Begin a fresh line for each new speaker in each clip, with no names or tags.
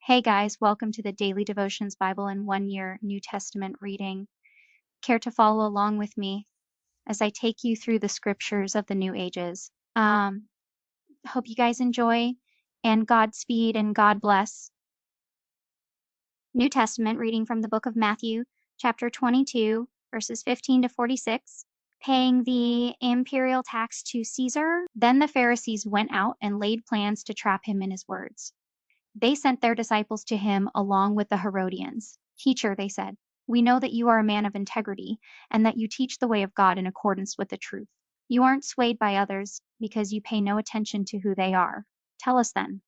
Hey guys, welcome to the Daily Devotions Bible in 1 Year New Testament reading. Care to follow along with me as I take you through the scriptures of the New Ages? Hope you guys enjoy, and Godspeed and God bless. New Testament reading from the book of Matthew, chapter 22, verses 15 to 46. Paying the imperial tax to Caesar. Then the Pharisees went out and laid plans to trap him in his words. They sent their disciples to him along with the Herodians. Teacher, they said, we know that you are a man of integrity and that you teach the way of God in accordance with the truth. You aren't swayed by others because you pay no attention to who they are. Tell us then,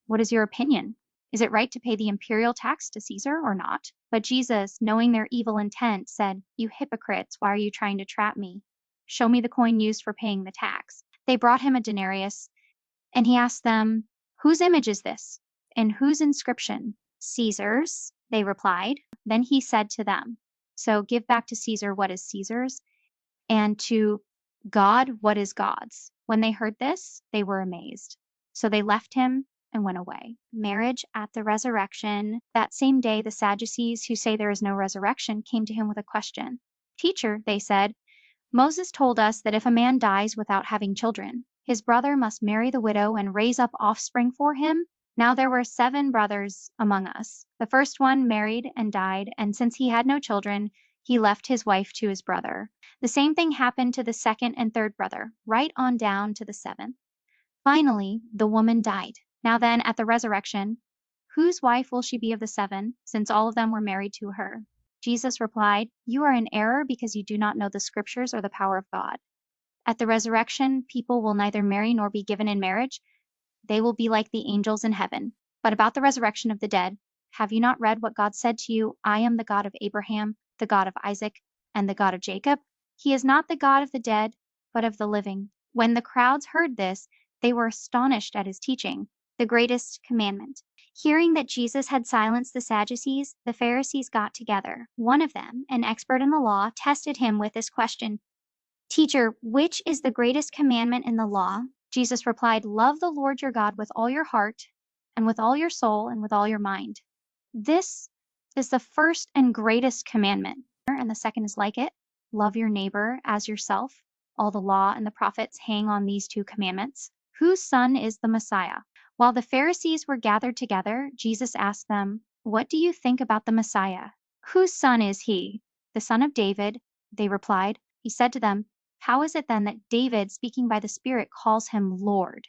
what is your opinion? Is it right to pay the imperial tax to Caesar or not? But Jesus, knowing their evil intent, said, You hypocrites, why are you trying to trap me? Show me the coin used for paying the tax. They brought him a denarius, and he asked them, Whose image is this? And whose inscription? Caesar's, they replied. Then he said to them, So give back to Caesar what is Caesar's, and to God what is God's. When they heard this, they were amazed. So they left him and went away. Marriage at the resurrection. That same day, the Sadducees, who say there is no resurrection, came to him with a question. Teacher, they said, Moses told us that if a man dies without having children, his brother must marry the widow and raise up offspring for him. Now there were 7 brothers among us. The first one married and died, and since he had no children, he left his wife to his brother. The same thing happened to the second and third brother, right on down to the 7th. Finally, the woman died. Now then, at the resurrection, whose wife will she be of the 7, since all of them were married to her? Jesus replied, You are in error because you do not know the scriptures or the power of God. At the resurrection, people will neither marry nor be given in marriage. They will be like the angels in heaven. But about the resurrection of the dead, have you not read what God said to you? I am the God of Abraham, the God of Isaac, and the God of Jacob. He is not the God of the dead, but of the living. When the crowds heard this, they were astonished at his teaching, the greatest commandment. Hearing that Jesus had silenced the Sadducees, the Pharisees got together. One of them, an expert in the law, tested him with this question. Teacher, which is the greatest commandment in the law? Jesus replied, Love the Lord your God with all your heart, and with all your soul, and with all your mind. This is the first and greatest commandment. And the second is like it. Love your neighbor as yourself. All the law and the prophets hang on these 2 commandments. Whose son is the Messiah? While the Pharisees were gathered together, Jesus asked them, What do you think about the Messiah? Whose son is he? The son of David, they replied. He said to them, How is it then that David, speaking by the Spirit, calls him Lord?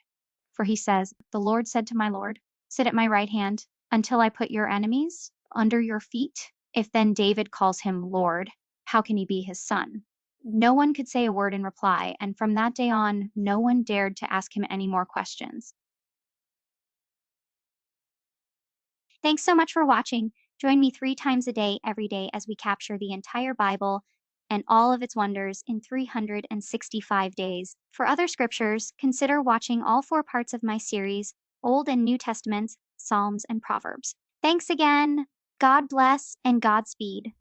For he says, The Lord said to my Lord, Sit at my right hand until I put your enemies under your feet. If then David calls him Lord, how can he be his son? No one could say a word in reply, and from that day on, no one dared to ask him any more questions. Thanks so much for watching. Join me 3 times a day, every day, as we capture the entire Bible and all of its wonders in 365 days. For other scriptures, consider watching all 4 parts of my series, Old and New Testaments, Psalms, and Proverbs. Thanks again. God bless and Godspeed.